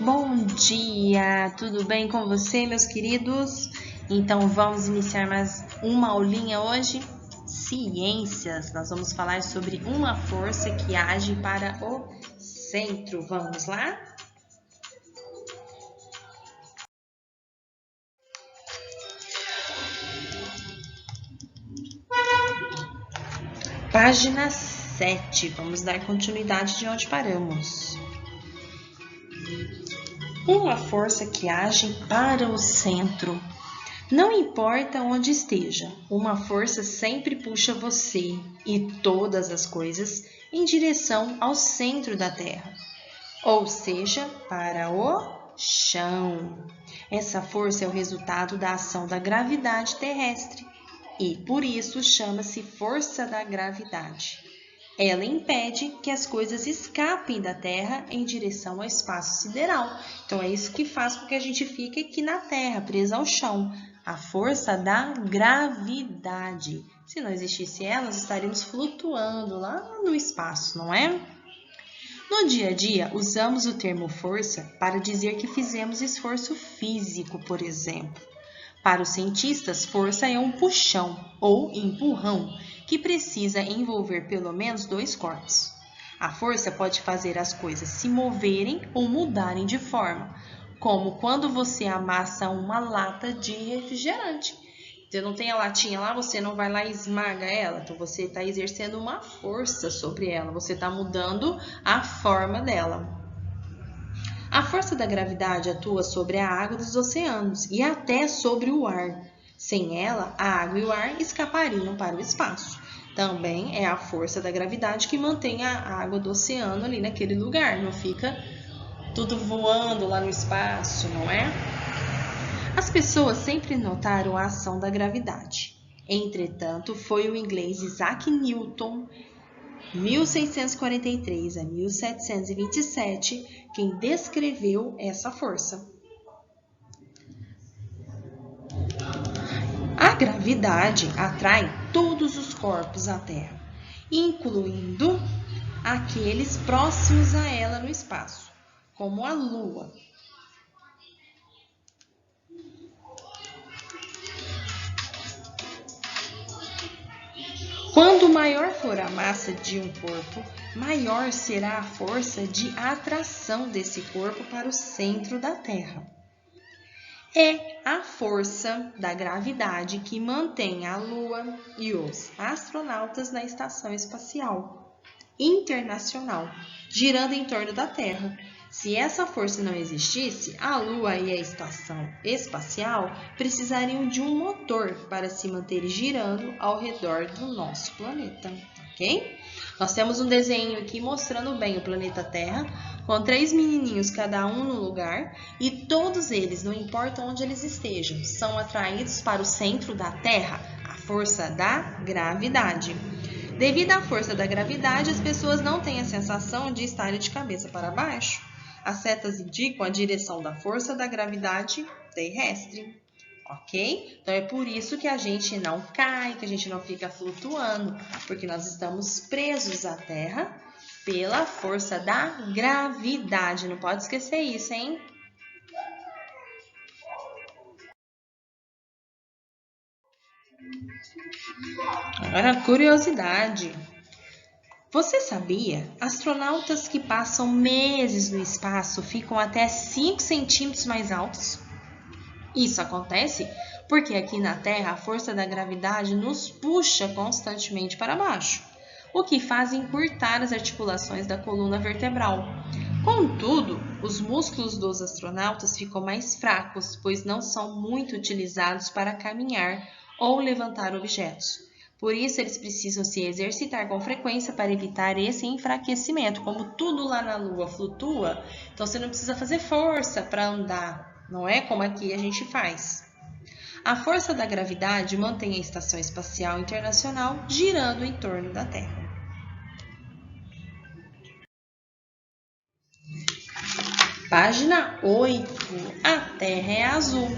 Bom dia, tudo bem com você, meus queridos? Então vamos iniciar mais uma aulinha hoje. Ciências, nós vamos falar sobre uma força que age para o centro. Vamos lá? Página 7, vamos dar continuidade de onde paramos. Uma força que age para o centro. Não importa onde esteja, uma força sempre puxa você e todas as coisas em direção ao centro da Terra, ou seja, para o chão. Essa força é o resultado da ação da gravidade terrestre e, por isso, chama-se força da gravidade. Ela impede que as coisas escapem da Terra em direção ao espaço sideral. Então, é isso que faz com que a gente fique aqui na Terra, presa ao chão. A força da gravidade. Se não existisse ela, nós estaríamos flutuando lá no espaço, não é? No dia a dia, usamos o termo força para dizer que fizemos esforço físico, por exemplo. Para os cientistas, força é um puxão ou empurrão que precisa envolver pelo menos dois corpos. A força pode fazer as coisas se moverem ou mudarem de forma, como quando você amassa uma lata de refrigerante. Você não tem a latinha lá, você não vai lá e esmaga ela, então você está exercendo uma força sobre ela, você está mudando a forma dela. A força da gravidade atua sobre a água dos oceanos e até sobre o ar. Sem ela, a água e o ar escapariam para o espaço. Também é a força da gravidade que mantém a água do oceano ali naquele lugar, não fica tudo voando lá no espaço, não é? As pessoas sempre notaram a ação da gravidade. Entretanto, foi o inglês Isaac Newton, 1643 a 1727, quem descreveu essa força. A gravidade atrai todos os corpos à Terra, incluindo aqueles próximos a ela no espaço, como a Lua. Quanto maior for a massa de um corpo, maior será a força de atração desse corpo para o centro da Terra. É a força da gravidade que mantém a Lua e os astronautas na Estação Espacial Internacional, girando em torno da Terra. Se essa força não existisse, a Lua e a Estação Espacial precisariam de um motor para se manter girando ao redor do nosso planeta, ok? Nós temos um desenho aqui mostrando bem o planeta Terra, com 3 menininhos, cada um no lugar, e todos eles, não importa onde eles estejam, são atraídos para o centro da Terra, a força da gravidade. Devido à força da gravidade, as pessoas não têm a sensação de estarem de cabeça para baixo. As setas indicam a direção da força da gravidade terrestre, ok? Então, é por isso que a gente não cai, que a gente não fica flutuando, porque nós estamos presos à Terra pela força da gravidade. Não pode esquecer isso, hein? Agora, curiosidade. Você sabia? Astronautas que passam meses no espaço ficam até 5 centímetros mais altos? Isso acontece porque aqui na Terra a força da gravidade nos puxa constantemente para baixo, o que faz encurtar as articulações da coluna vertebral. Contudo, os músculos dos astronautas ficam mais fracos, pois não são muito utilizados para caminhar ou levantar objetos. Por isso, eles precisam se exercitar com frequência para evitar esse enfraquecimento. Como tudo lá na Lua flutua, então você não precisa fazer força para andar, não é como aqui a gente faz. A força da gravidade mantém a Estação Espacial Internacional girando em torno da Terra. Página 8. A Terra é azul.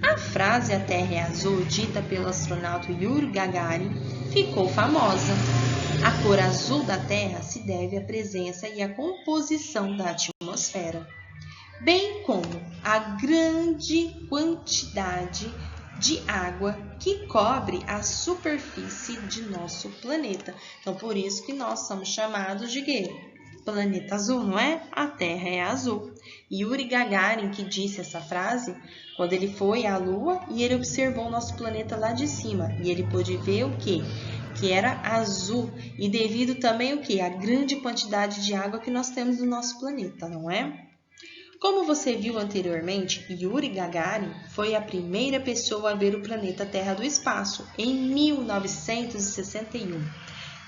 A frase "a Terra é azul", dita pelo astronauta Yuri Gagarin, ficou famosa. A cor azul da Terra se deve à presença e à composição da atmosfera. bem como a grande quantidade de água que cobre a superfície de nosso planeta. Então, por isso que nós somos chamados de quê? Planeta azul, não é? A Terra é azul. Yuri Gagarin, que disse essa frase, quando ele foi à Lua e ele observou o nosso planeta lá de cima. E ele pôde ver o quê? Que era azul. E devido também o quê? A grande quantidade de água que nós temos no nosso planeta, não é? Como você viu anteriormente, Yuri Gagarin foi a primeira pessoa a ver o planeta Terra do espaço, em 1961.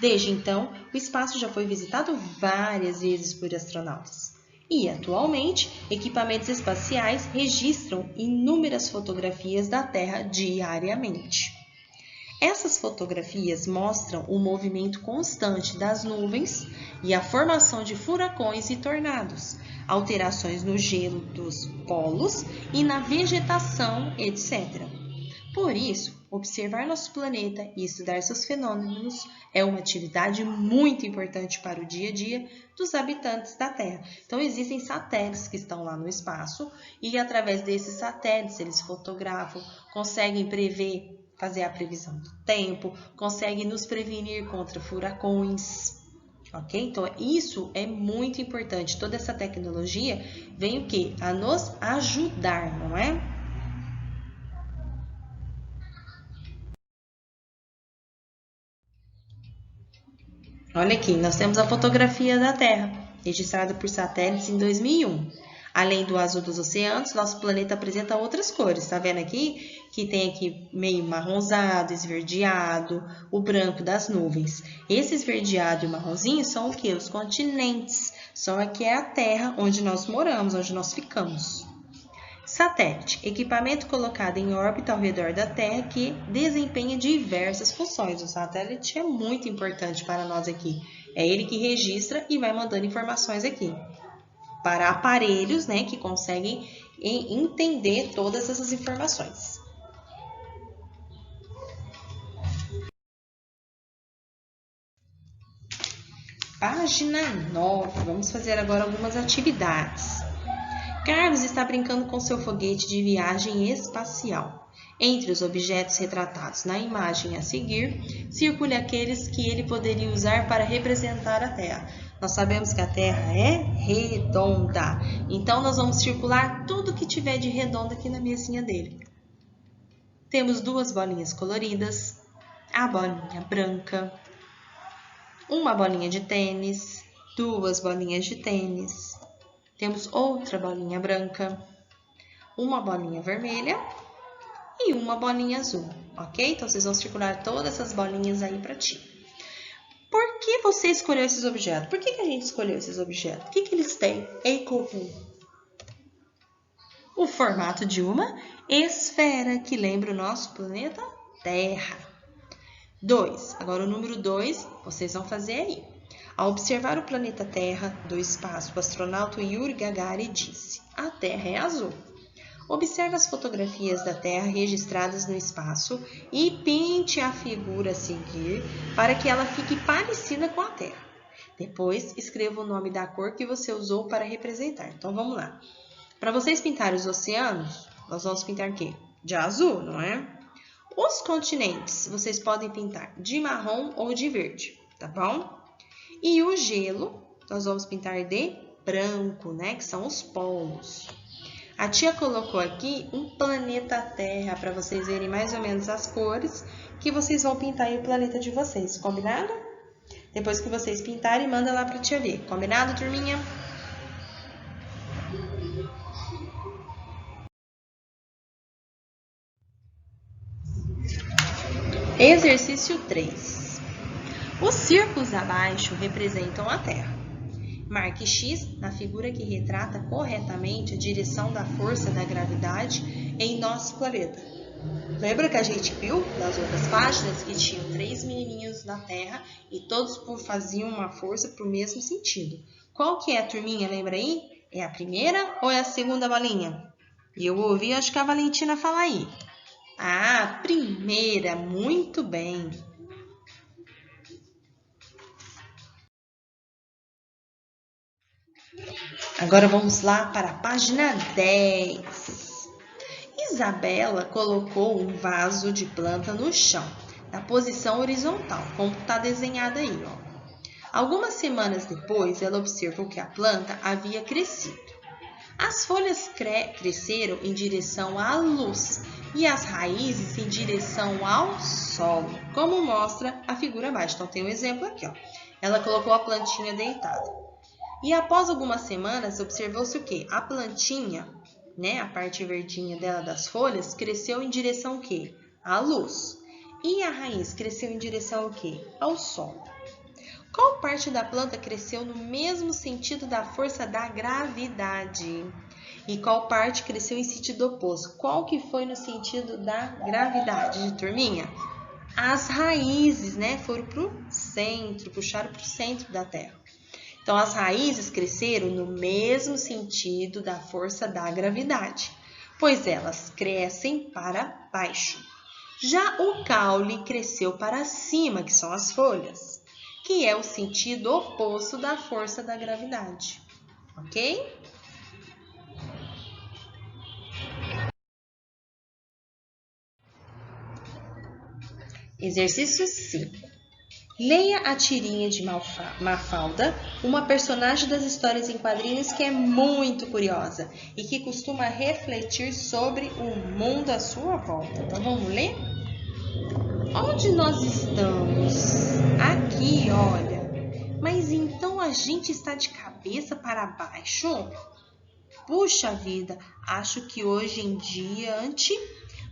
Desde então, o espaço já foi visitado várias vezes por astronautas. E, atualmente, equipamentos espaciais registram inúmeras fotografias da Terra diariamente. Essas fotografias mostram o movimento constante das nuvens e a formação de furacões e tornados, alterações no gelo dos polos e na vegetação, etc. Por isso, observar nosso planeta e estudar seus fenômenos é uma atividade muito importante para o dia a dia dos habitantes da Terra. Então, existem satélites que estão lá no espaço e, através desses satélites, eles fotografam, conseguem prever, fazer a previsão do tempo, conseguem nos prevenir contra furacões. Ok? Então, isso é muito importante. Toda essa tecnologia vem o quê? A nos ajudar, não é? Olha aqui, nós temos a fotografia da Terra, registrada por satélites em 2001. Além do azul dos oceanos, nosso planeta apresenta outras cores. Tá vendo aqui? Que tem aqui meio marronzado, esverdeado, o branco das nuvens. Esse esverdeado e marronzinho são o que? Os continentes. São aqui é a Terra onde nós moramos, onde nós ficamos. Satélite, equipamento colocado em órbita ao redor da Terra que desempenha diversas funções. O satélite é muito importante para nós aqui. É ele que registra e vai mandando informações aqui para aparelhos, né, que conseguem entender todas essas informações. Página 9. Vamos fazer agora algumas atividades. Carlos está brincando com seu foguete de viagem espacial. Entre os objetos retratados na imagem a seguir, circule aqueles que ele poderia usar para representar a Terra. Nós sabemos que a Terra é redonda, então nós vamos circular tudo que tiver de redondo aqui na mesinha dele. Temos duas bolinhas coloridas, a bolinha branca, uma bolinha de tênis, duas bolinhas de tênis. Temos outra bolinha branca, uma bolinha vermelha e uma bolinha azul, ok? Então, vocês vão circular todas essas bolinhas aí para ti. Por que você escolheu esses objetos? Por que a gente escolheu esses objetos? O que eles têm em comum? O formato de uma esfera, que lembra o nosso planeta Terra. 2. Agora, o número 2, vocês vão fazer aí. Ao observar o planeta Terra do espaço, o astronauta Yuri Gagarin disse: a Terra é azul. Observe as fotografias da Terra registradas no espaço e pinte a figura a seguir para que ela fique parecida com a Terra. Depois, escreva o nome da cor que você usou para representar. Então, vamos lá. Para vocês pintarem os oceanos, nós vamos pintar o quê? De azul, não é? Os continentes, vocês podem pintar de marrom ou de verde, tá bom? E o gelo, nós vamos pintar de branco, né? Que são os polos. A tia colocou aqui um planeta Terra para vocês verem mais ou menos as cores que vocês vão pintar aí o planeta de vocês, combinado? Depois que vocês pintarem, manda lá para a tia ver, combinado, turminha? Exercício 3. Os círculos abaixo representam a Terra. Marque X na figura que retrata corretamente a direção da força da gravidade em nosso planeta. Lembra que a gente viu nas outras páginas que tinham 3 menininhos na Terra e todos faziam uma força para o mesmo sentido. Qual que é a turminha, lembra aí? É a primeira ou é a segunda bolinha? Eu ouvi, acho que a Valentina falar aí. Ah, primeira, muito bem. Agora vamos lá para a página 10. Isabela colocou um vaso de planta no chão, na posição horizontal, como está desenhado aí, ó. Algumas semanas depois, ela observou que a planta havia crescido. As folhas cresceram em direção à luz e as raízes em direção ao solo, como mostra a figura abaixo. Então, tem um exemplo aqui, ó. Ela colocou a plantinha deitada. E após algumas semanas, observou-se o quê? A plantinha, né, a parte verdinha dela das folhas, cresceu em direção ao quê? À luz. E a raiz cresceu em direção ao quê? Ao solo. Qual parte da planta cresceu no mesmo sentido da força da gravidade? E qual parte cresceu em sentido oposto? Qual que foi no sentido da gravidade, turminha? As raízes, né, foram para o centro, puxaram para o centro da Terra. Então, as raízes cresceram no mesmo sentido da força da gravidade, pois elas crescem para baixo. Já o caule cresceu para cima, que são as folhas, que é o sentido oposto da força da gravidade, ok? Exercício 5. Leia a tirinha de Mafalda, uma personagem das histórias em quadrinhos que é muito curiosa e que costuma refletir sobre o mundo à sua volta. Então, vamos ler? Onde nós estamos? Aqui, olha. Mas então a gente está de cabeça para baixo? Puxa vida, acho que hoje em diante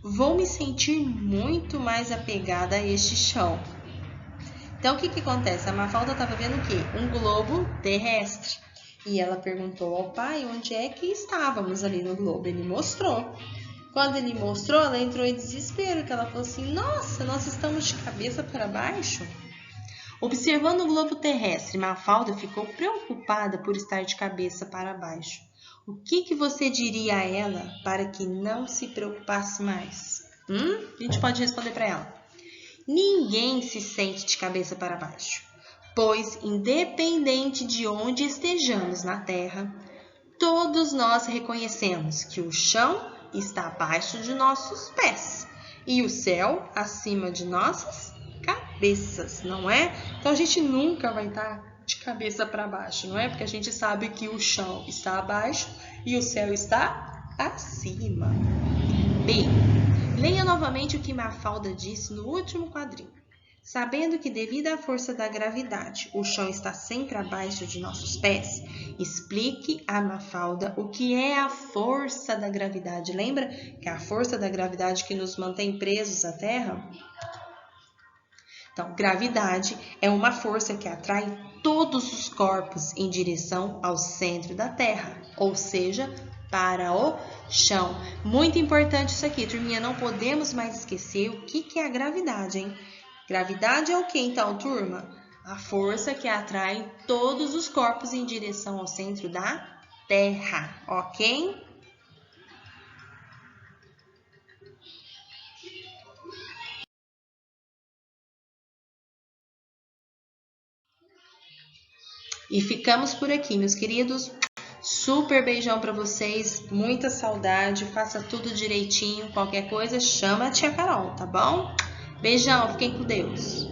vou me sentir muito mais apegada a este chão. Então, o que acontece? A Mafalda estava vendo o quê? Um globo terrestre. E ela perguntou ao pai onde é que estávamos ali no globo. Ele mostrou. Quando ele mostrou, ela entrou em desespero, que ela falou assim, nossa, nós estamos de cabeça para baixo? Observando o globo terrestre, Mafalda ficou preocupada por estar de cabeça para baixo. O que você diria a ela para que não se preocupasse mais? A gente pode responder para ela. Ninguém se sente de cabeça para baixo, pois, independente de onde estejamos na Terra, todos nós reconhecemos que o chão está abaixo de nossos pés e o céu acima de nossas cabeças, não é? Então, a gente nunca vai estar de cabeça para baixo, não é? Porque a gente sabe que o chão está abaixo e o céu está acima. B. Leia novamente o que Mafalda disse no último quadrinho. Sabendo que devido à força da gravidade, o chão está sempre abaixo de nossos pés, explique a Mafalda o que é a força da gravidade. Lembra que é a força da gravidade que nos mantém presos à Terra? Então, gravidade é uma força que atrai todos os corpos em direção ao centro da Terra, ou seja, para o chão. Muito importante isso aqui, turminha, não podemos mais esquecer o que é a gravidade, hein? Gravidade é o que então, turma? A força que atrai todos os corpos em direção ao centro da Terra, ok? E ficamos por aqui, meus queridos. Super beijão para vocês, muita saudade, faça tudo direitinho, qualquer coisa chama a tia Carol, tá bom? Beijão, fiquem com Deus.